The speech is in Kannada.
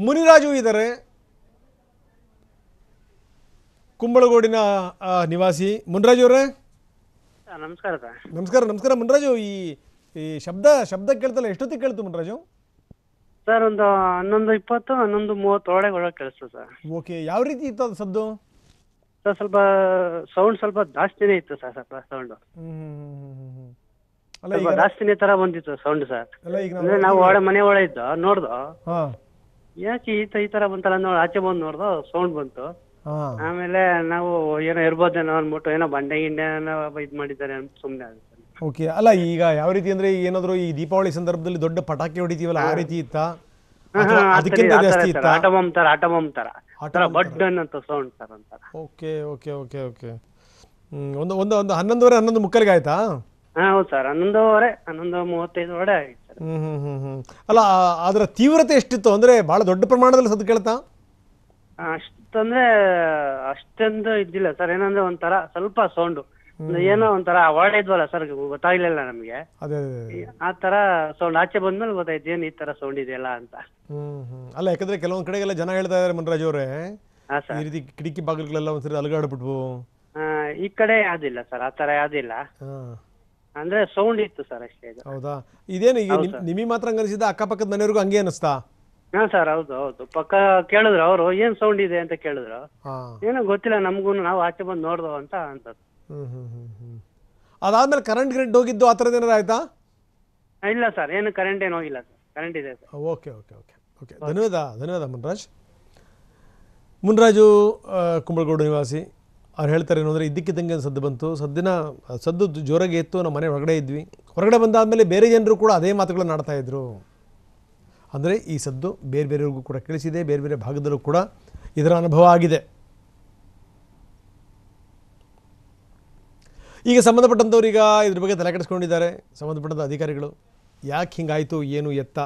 ಮುನಿರಾಜು ಇದ್ದಾರೆ, ಕುಂಬಳಗೋಡಿನ ನಿವಾಸಿ. ಮುನಿರಾಜು ಅವರೇ ನಮಸ್ಕಾರ ಸರ್. ನಮಸ್ಕಾರ. ನಮಸ್ಕಾರ ಮುನಿರಾಜು. ಈ ಶಬ್ದ ಶಬ್ದ ಕೇಳ್ತಲ್ಲ, ಎಷ್ಟೊತ್ತಿಗೆ ಕೇಳ್ತು ಮುನಿರಾಜು? ಸರ್ ಒಂದು 11:20 11:30 ಒಳಗೆ ಕೇಳಿಸ್ತು ಸರ್. ಓಕೆ, ಯಾವ ರೀತಿ ಇತ್ತು ಅದು ಸದ್ದು? ಸರ್ ಸ್ವಲ್ಪ ಸೌಂಡ್ ಸ್ವಲ್ಪ ಜಾಸ್ತಿನೇ ಇತ್ತು ಸರ್. ಸ್ವಲ್ಪ ಸೌಂಡ್ ಅಲ್ಲ ಸ್ವಲ್ಪ ಜಾಸ್ತಿನೇ ತರ ಬಂದಿತ್ತು ಸೌಂಡ್ ಸರ್. ಅಲ್ಲ ಈಗ ಅಂದ್ರೆ ನಾವು ಮನೆ ಒಳಗೆ ಇದ್ದ ನೋಡ್ದು ಹಾಂ ಯಾಕೆ ಈ ತರ ಬಂತಲ್ಲ ನೋಡಿ ಆಚೆ ಬಂದು ನೋಡ್ದು ಸೌಂಡ್ ಬಂತು. ಹಾಂ ಆಮೇಲೆ ನಾವು ಏನೋ ಇರ್ಬೋದೇನೋ ಅನ್ಬಿಟ್ಟು ಏನೋ ಬಂಡೆ ಗಿಂಡೆ ಇದ್ ಮಾಡಿದ್ದಾರೆ ಅಂತ ಸುಮ್ಮನೆ ಆಗುತ್ತೆ. ಓಕೆ. ಅಲ್ಲ ಈಗ ಯಾವ ರೀತಿ ಅಂದ್ರೆ ಏನಾದ್ರು ಈ ದೀಪಾವಳಿ ಸಂದರ್ಭದಲ್ಲಿ ದೊಡ್ಡ ಪಟಾಕಿ ಹೊಡಿತೀವಲ್ಲ ಆ ರೀತಿ ಇತ್ತಾ? ಅದಕ್ಕಿಂತ ಜಾಸ್ತಿ ಇತ್ತಾ? ಆಟೋಬಮ್ ತರ ಬಡ್ ಅನ್ನಂತ ಸೌಂಡ್ ಸರ್ ಅಂತಾರ. Okay okay okay okay. ಒಂದು 11:30 11:30 ಆಯ್ತಾ? ಹೌದು ಸರ್, 11:15 11:35 ಆಗಿತ್ತು ಸರ್. ಅಲ್ಲ ಅದರ ತೀವ್ರತೆ ಎಷ್ಟಿತ್ತು ಅಂದ್ರೆ ಬಹಳ ದೊಡ್ಡ ಪ್ರಮಾಣದಲ್ಲಿ ಸದ್ದು ಕೇಳ್ತಾ? ಅಷ್ಟಂದ್ರೆ ಅಷ್ಟೊಂದು ಇದ್ದಿಲ್ಲ ಸರ್. ಏನಂದ್ರೆ ಒಂಥರ ಸ್ವಲ್ಪ ಸೌಂಡು ಏನೋ ಒಂಥರ ವರ್ಡ್ ಇದ್ವಲ್ಲ ಸರ್, ಗೊತ್ತಾಗ್ಲಿಲ್ಲ ನಮ್ಗೆ. ಅದೇ ಆ ತರ ಸೌಂಡ್ ಆಚೆ ಬಂದ್ಮೇಲೆ ಗೊತ್ತಾಯ್ತು ಏನ್ ಈ ತರ ಸೌಂಡ್ ಇದೆಯಲ್ಲ ಅಂತ. ಅಲ್ಲ ಯಾಕಂದ್ರೆ ಕೆಲವೊಂದ್ ಕಡೆಗೆಲ್ಲ ಜನ ಹೇಳ್ತಾ ಇದಾರೆ ಮುನಿರಾಜ್ ಅವರೇ, ಈ ರೀತಿ ಕಿಟಕಿ ಬಾಗಿಲುಗಳೆಲ್ಲ ಒಂದ್ಸರಿ ಅಲಗಾಡ್ಬಿಟ್ವು. ಈ ಕಡೆ ಯಾವ್ದಿಲ್ಲ ಸರ್, ಆ ತರ ಯಾವ್ದಿಲ್ಲ. ಅಂದ್ರೆ ಸೌಂಡ್ ಇತ್ತು ಸರ್ ಅಷ್ಟೇ. ಹೌದಾ? ಇದೇನು ಈಗ ನಿಮಗೆ ಮಾತ್ರ ಹಂಗನಿಸಿದ, ಅಕ್ಕಪಕ್ಕದ ಮನೆಯವ್ರಿಗೂ ಹಂಗೆ ಅನಿಸ್ತಾ? ಹಾ ಸರ್, ಹೌದು ಹೌದು. ಪಕ್ಕ ಕೇಳಿದ್ರು ಅವರು, ಏನ್ ಸೌಂಡ್ ಇದೆ ಅಂತ ಕೇಳಿದ್ರು. ಏನೋ ಗೊತ್ತಿಲ್ಲ ನಮ್ಗೂ, ನಾವು ಆಚೆ ಬಂದು ನೋಡ್ದೋ ಅಂತ ಅಂತದ್ದು. ಅದಾದ್ಮೇಲೆ ಕರೆಂಟ್ ಹೋಗಿದ್ದು ಆ ಥರದ್ದು ಏನಾರು ಆಯ್ತಾ? ಇಲ್ಲ ಸರ್, ಏನು ಕರೆಂಟ್ ಏನು ಹೋಗಿಲ್ಲ ಸರ್. ಕರೆಂಟ್ ಇದೆ sir. Okay okay okay okay. ಧನ್ಯವಾದ ಮುನಿರಾಜ್. ಮುನಿರಾಜು ಕುಂಬಳಗೋಡು ನಿವಾಸಿ. ಅವ್ರು ಹೇಳ್ತಾರೆ ಏನು ಅಂದರೆ, ಇದ್ದಕ್ಕಿದ್ದಂಗೆ ಸದ್ದು ಬಂತು. ಸದ್ದು ಜೋರಾಗಿ ಇತ್ತು. ನಮ್ಮ ಮನೆ ಹೊರಗಡೆ ಇದ್ವಿ. ಹೊರಗಡೆ ಬಂದಾದಮೇಲೆ ಬೇರೆ ಜನರು ಕೂಡ ಅದೇ ಮಾತುಗಳನ್ನು ಆಡ್ತಾಯಿದ್ರು. ಅಂದರೆ ಈ ಸದ್ದು ಬೇರೆ ಬೇರೆಯವ್ರಿಗೂ ಕೂಡ ಕೇಳಿಸಿದೆ, ಬೇರೆ ಬೇರೆ ಭಾಗದಲ್ಲೂ ಕೂಡ ಇದರ ಅನುಭವ ಆಗಿದೆ. ಈಗ ಸಂಬಂಧಪಟ್ಟಂಥವ್ರು ಈಗ ಇದ್ರ ಬಗ್ಗೆ ತಲೆ ಕೆಡಿಸ್ಕೊಂಡಿದ್ದಾರೆ, ಸಂಬಂಧಪಟ್ಟಂಥ ಅಧಿಕಾರಿಗಳು. ಯಾಕೆ ಹಿಂಗಾಯಿತು ಏನು ಎತ್ತ